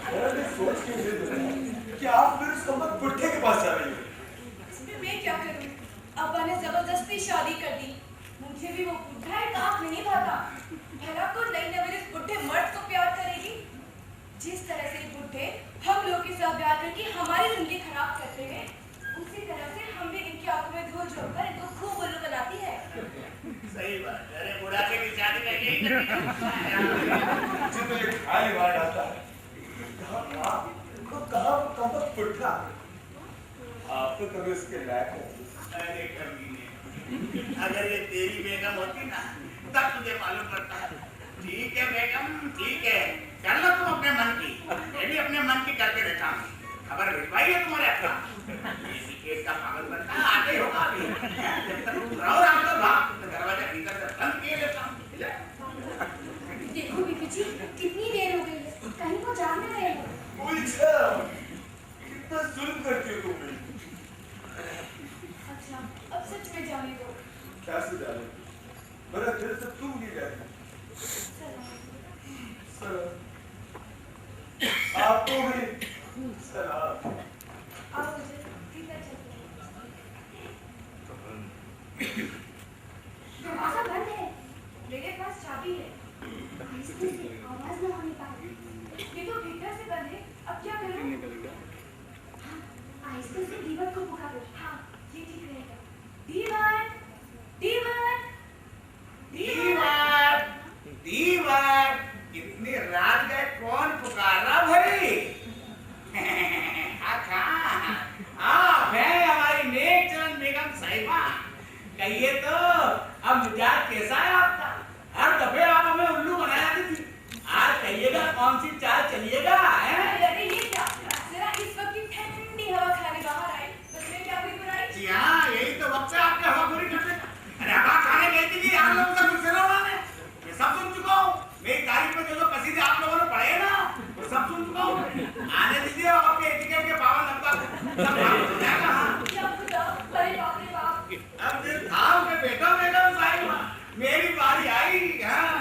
मेरा दिल सोच के मुझे दुख है कि आप फिर उस कमबख्त बुढ़े के पास जा रही हो। इसमें मैं क्या करूं? अब्बा ने जबरदस्ती शादी कर दी। मुझे भी वो बुढ़ा एक आंख में नहीं भाता। भला को नई नवेली इस बुढ़े मर्द को प्यार करेगी? जिस तरह से ये बुढ़े हम लोग के साथ प्यार करके हमारी जिंदगी खराब करते हैं, उसी तरह से हम भी इनकी आंखों में धूल झोंककर इनको खूब उल्लू बनाती है। सही बात। अरे बुढ़ापे की शादी का यही नतीजा। मुझे तो ये ख्याल ही मार डालता है। कहाँ वो कमबख्त बुढ़ा? आप तो कभी उसके लायक हो। अरे कमीने, अगर ये तेरी बेगम होती ना तब तुझे मालूम पड़ता है। ठीक है बेगम, ठीक है, कर लो तुम अपने मन की, मैं भी अपने मन की करके देता हूँ। खबर भिजवाई है तुम्हारे अपना केस का पागल बनता है, आगे होगा अभी। जब तक तुम रहो रात को भाग, तो दरवाजा भीतर से बंद किए लेता हूँ। देखो बीबी जी, कितनी देर हो गई है, कहीं वो जाग न रहे हो। कितना जुल्म करती हो तुम। अच्छा, अब सच में जाने दो। क्या से जाने? मेरा दिल से तुम नहीं जाती। सलाम। आपको भी सलाम। आओ मुझे भीतर चलते हैं। दरवाजा बंद है। मेरे पास चाबी है। आहिस्ते से, आवाज न होने पाए। ये तो भीतर से बंद है, अब क्या करूं? हाँ, आहिस्ते से दीवार को पुकारो। हाँ, ये ठीक रहेगा। दीवार, दीवार, दीवार, दीवार, कितनी रात गए, कौन पुकार रहा भाई? मैं हमारी नेक चरण बेगम साहिबा। कहिए तो अब मिजाज कैसा है आपका? हर दफे आप हमें उल्लू बनाया थी। आज कहिएगा कौन सी चाल चलिएगा? अरे ये क्या? जरा इस वक्त की ठंडी हवा खाने बाहर आई, उसमें क्या कोई बुराई? जी हाँ, यही तो वक्त है आपके हवाखोरी करने का। अरे हवा खाने गई थी कि आप लोगों का मुझसे ना उड़ाने। मैं सब सुन चुका हूँ। मेरी तारीफ में जो कसीदे आप लोगों ने पढ़े ना, वो सब सुन चुका हूँ। आने दीजिए आपके एटिकेट के पावन अब्बा सब हो जाएगा। हाँ, क्या खुदा, अरे बाप रे बाप। अब दिल थाम के बैठो बेगम साहिबा, मेरी बारी आई। हाँ,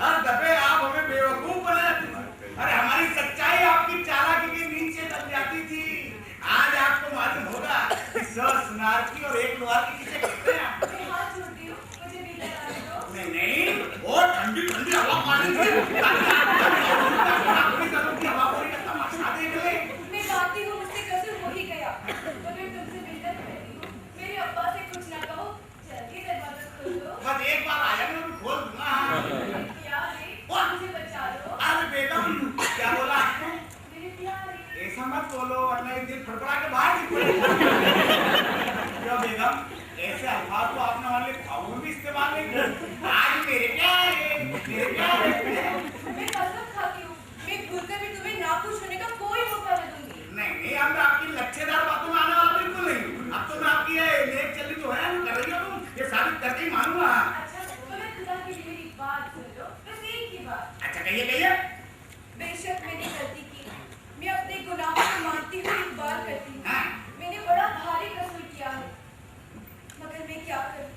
हर दफे आप हमें बेवकूफ बनाते थे। अरे हमारी सच्चाई आपकी चालाकी के नीचे दब जाती थी। आज आपको मालूम होगा कि 100 सुनार की और 1 लोहार की किसे कहते हैं। मैं हाथ जोड़ती हूँ, मुझे भीतर आने दो। नहीं नहीं, वो ठंडी ठंडी हवा पानी से अपनी तरफ की हवा पूरी का तमाशा देख ले। मैं बाती हूँ, मुझसे कसूर हो ही गया। मगर तुमसे बेहतर कहती हूँ, मेरे अब्बा से कुछ ना कहो, जल्दी दरवाजा खोल दो। बस एक बार आया मैं भी खोल दूंगा। प्यारे, मुझे बचा लो। अरे बेगम, क्या बोला आपने? मेरे प्यारे। ऐसा मत बोलो वरना एक दिन फड़फड़ा के बाहर निकलेगा। क्यों बेगम, ऐसे अल्फाज को आपने वाले भावों में भी इस्तेमाल नहीं किया। आज मेरे प्यारे, मेरे प्यारे। मैं कसम खाती हूँ, मैं भूलकर भी तुम्हें नाखुश होने का कोई मौका न दूंगी। नहीं नहीं, अब मैं आपकी लच्छेदार बातों में आने वाला बिल्कुल नहीं। अब तो मैं आपकी ये नेक चली जो है कर रही हो तुम, ये साबित करके ही मानूंगा। अच्छा, तो मैं खुदा के लिए मेरी बात सुन लो, बस एक ही बात। अच्छा कहिए कहिए। बेशक मैंने गलती की, मैं अपने गुनाहों को मानती हुई इकबाल करती हूँ। हाँ। मैंने बड़ा भारी कसूर किया है, मगर मैं क्या करूँ?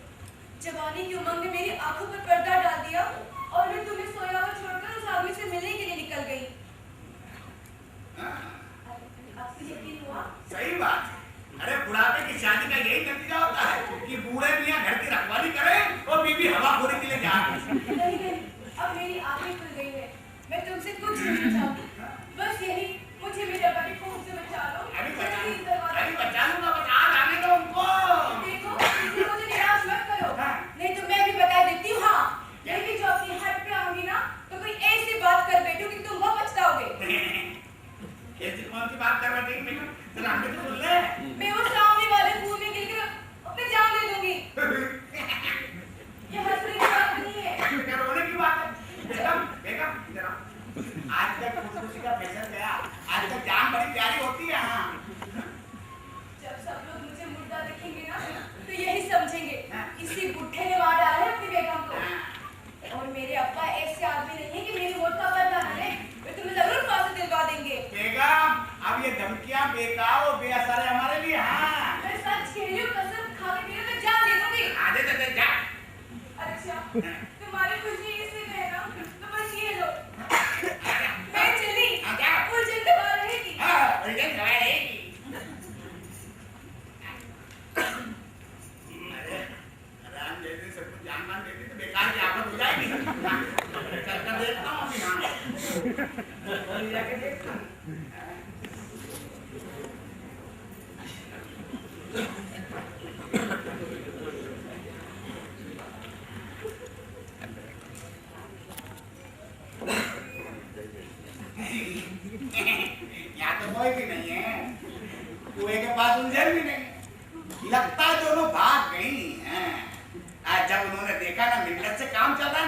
जवानी की उमंग ने मेरी आंखों पर पर्दा डाल दिया और मैं तुम्हें सोया हुआ छोड़कर उस आदमी से मिलने के लिए निकल गई। आपको यकीन हुआ? सही बात है। अरे बुढ़ापे की शादी का यही नतीजा होता है कि बूढ़े मियां घर की रखवाली करें और बीवी हवाखोरी के लिए जाए। नहीं नहीं, अब मेरी आंखें खुल गई है, मैं तुमसे कुछ नहीं चाहती, बस यही, मुझे मेरे अब्बा के खून से बचा लो। अभी जल्दी इस दरवाजे बचा लूंगा, बस आज आने दो उनको। देखो, इसलिए मुझे निराश मत करो, नहीं तो मैं भी बता देती हूँ। हाँ, लेकिन जो अपनी हट पे आऊंगी ना, तो कोई ऐसी बात कर बैठो कि तुम बहुत पछताओगे। ऐसी कौन सी बात कर रहे थे बेगम? जरा हमें तो सुन ले। मैं उस सामने वाले कुएं में गिरकर अपनी जान दे दूंगी। ये हंसने की बात नहीं है। क्या रोने की बात है? बेगम बेगम जरा, आज तक खुशखुशी का फैशन गया, आज तक जान बड़ी प्यारी होती है। हाँ, जब सब लोग मुझे मुर्दा देखेंगे ना, तो यही समझेंगे इसी बुढ़े ने मार डाला है अपनी बेगम को। और मेरे अब्बा ऐसे आदमी नहीं है कि मेरी मौत का बदला न ले, वे तुम्हें जरूर फांसी दिलवा देंगे। बेगम, अब ये धमकियां बेकार और बेअसर है हमारे लिए। हाँ, मैं सच कह रही हूँ, कसम खा के मैं जान दे दूंगी। आधे तक जा। अच्छा, तुम्हारी खुशी इसलिए कहना, तो बस ये लो, मैं चली, उलझन दबा रहेगी। हाँ, उलझन दबा रहेगी। अरे, राम जैसे सब कुछ जान मान देती तो बेकार की आफत हो जाएगी। चल कर देखता हूँ अभी। हाँ, जाके देखता हूँ। यहाँ तो कोई भी नहीं है, कुएं के पास उलझन भी नहीं। लगता है दोनों भाग गई हैं। आज जब उन्होंने देखा ना मिन्नत से काम चल रहा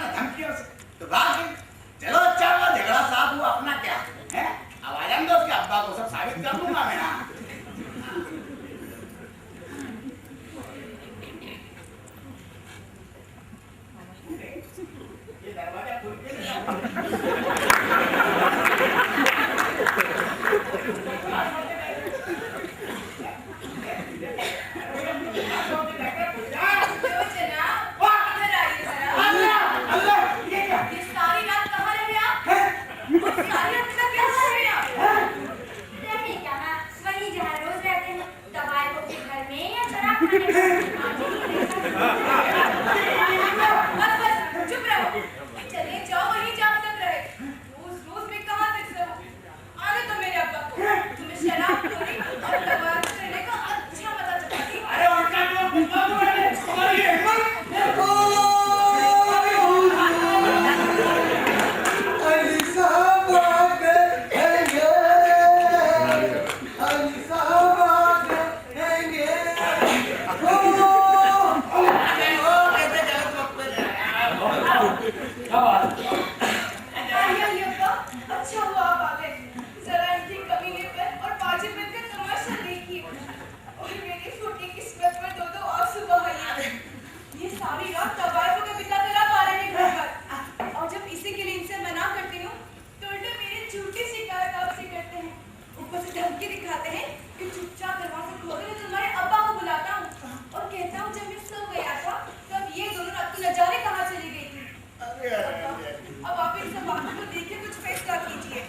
रहने कहाँ, वहीं जहाँ रोज रहते हैं, तबायकों के घर में या शराब खाने में। चुप रहो। चलिए जाओ वहीं जहाँ तक रहे। रोज मैं कहाँ तक सहूं? आने तो मेरे अब्बा को। तुम्हें शराब खोरी और तबाक करने का अच्छा मजा चखाती हूँ। अरे उल्टा जो कुत्ता तो है, तुम्हारी हिम्मत। अली साहब आ गए अली साहब आ गए कैसे गलत वक्त पे क्या बात आइए अब्बा, अच्छा हुआ आप आ गए। जरा इनकी कमीने पर और पाजीपन का तमाशा देखिए। और मेरी छोटी किस्मत पर दो आंसू बहाइए। ये सारी रात तबायकों के पिता करा पा रहे हैं घर पर। और जब इसी के लिए इनसे मना करती हूँ तो उल्टे मेरी झूठी शिकायत आपसे करते हैं। ऊपर से धमकी दिखाते हैं कि चुपचाप दरवाजा खोलो, मैं तुम्हारे अब्बा को बुलाता हूँ और कहता हूँ जब मैं सो गया था तब ये दोनों रात को न जाने कहाँ चली गई थी। अब आप इन सब बातों को देख के कुछ फैसला कीजिए।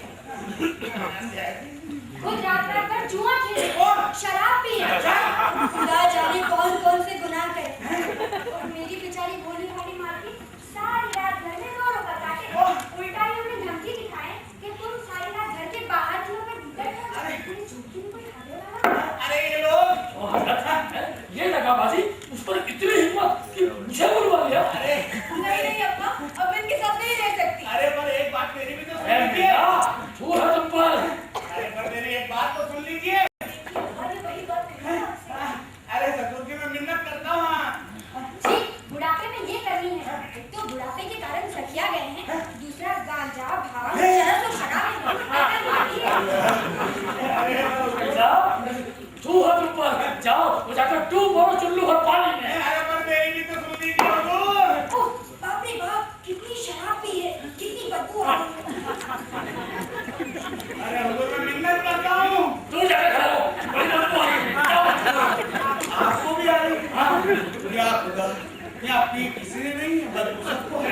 खुद रात भर जुआ खेले, शराब पिए, खुदा जाने कौन कौन से गुनाह करे। और मेरी बेचारी भोली भाली मालकी सारी रात घर में रो रो कर काटे। उल्टा ही उन्हें धमकी दिखाए कि तुम सारी रात घर के बाहर क्यों मैं भीतर क्यों? मेरी झूठी में कोई खाने वाला? अरे ये लोग ये दगाबाजी, उस पर इतनी हिम्मत कि मुझे बुलवा लिया। नहीं अब्बा, अब मैं इनके साथ नहीं रह सकती। अरे पर एक बात मेरी भी तो सुन ए लीजिए। बेटा, तू है तुम पर। अरे पर मेरी एक बात तो सुन लीजिए। अरे वही बात है आपसे। अरे ससुर जी मैं मिन्नत करता हूँ। जी, बुढ़ापे में ये करनी है। एक तो बुढ़ापे के कारण सठिया गए हैं, दूसरा गांजा, भांग, शराब तो शराब है, आकर मारी है। बेटा, तू है तुम पर। जाओ, वो जाकर डूब मारो चुल्लू और पानी में। अरे पर मेरी भी तो सुन लीजिए हुजूर। ओह, बाप रे बाप, कितनी शराब पी है, कितनी बदबू आ रही है। अरे हुजूर मैं मिन्नत करता हूँ। तू जाकर खड़ो, बड़ी बदबू आ रही है। जाओ। आपको भी आ रही है? क्या खुदा, क्या आपकी किसी ने नहीं है, बदबू सबको है।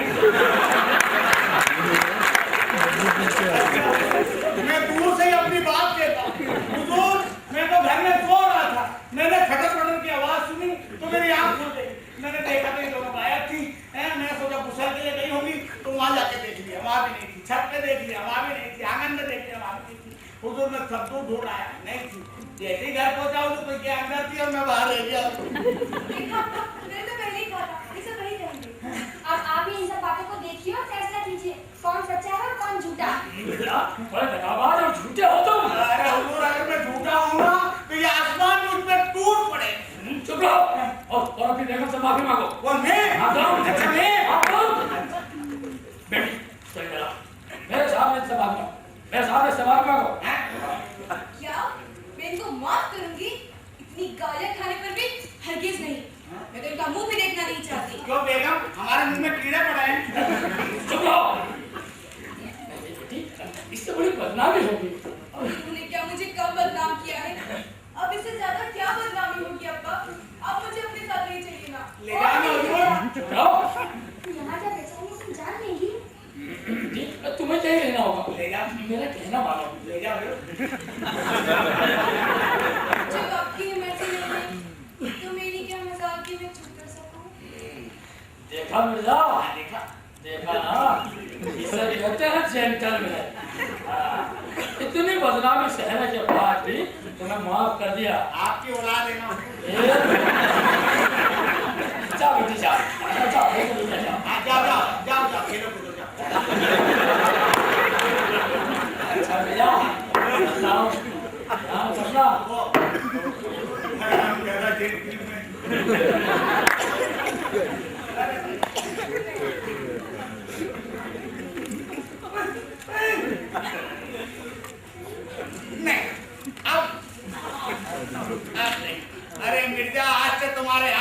मैं दूर से ही अपनी बात कहता हूँ। हुजूर मैं तो घर में सो रहा था, मैंने खटर खटर की आवाज सुनी तो मेरी आंख खुल गई। मैंने देखा तो ये दोनों गायब थी। मैं सोचा गुस्सा के लिए गई होगी तो वहां जाके देख लिया, वहां भी नहीं थी। छत पे देख लिया, वहां भी नहीं थी। आंगन में देख लिया, वहां भी नहीं थी। हुजूर मैं सब दूर ढूंढ आया, नहीं थी। जैसे ही घर पहुंचा तो कोई के अंदर थी और मैं बाहर रह गया। देखा अब्बा, मैंने तो पहले ही कहा था, ये सब वही रहेंगे। अब आप ही इन सब बातों को देखिए और फैसला कीजिए, कौन सच्चा है और कौन झूठा। बेटा, बड़े दगाबाज और झूठे हो तुम। अरे हुजूर अगर मैं झूठा हूँगा तो ये आसमान मुझ पे टूट पड़े। चुप रहो और अपनी बेगम से माफी मांगो। वो मैं अच्छा मैं बेटी चल जरा मेरे सामने से माफी मांगो, मेरे सामने से माफी मांगो। क्या मैं इनको माफ करूंगी? इतनी गालियां खाने पर भी हरगिज नहीं। मैं तो इनका मुंह भी देखना नहीं चाहती। क्यों बेगम, हमारे मुंह में कीड़े पड़े हैं। चुप रहो। इससे बड़ी बदनामी होगी। तुमने क्या मुझे कब बदनाम किया है? अब इससे ज्यादा क्या बदनामी होगी अब्बा? अब मुझे अपने साथ नहीं चाहिए ना। ले जाना हुजूर। चुप रहो। यहाँ जब बेचारी तुम जान लेंगी। ठीक, तुम्हें क्या कहना होगा? ले जा, मेरा कहना मानो। ले जा हुजूर। जब आपकी ही मर्जी नहीं है तो मेरी क्या मजाल की मैं चुप कर सकूं? देखा मिर्जा, देखा ना, इसे कहते हैं जेंटलमैन। इतनी बदनामी सहने के बाद भी तुम्हें माफ कर दिया। आपकी औलाद है ना। जाओ बेटी जाओ, जाओ बेटी जाओ। हाँ, जाओ जाओ जाओ जाओ, खेलो कूदो जाओ। अच्छा भैया, जाओ, जाओ चलना। वो हम ज्यादा जेल में नहीं, अब नहीं। अरे मिर्जा, आज से तुम्हारे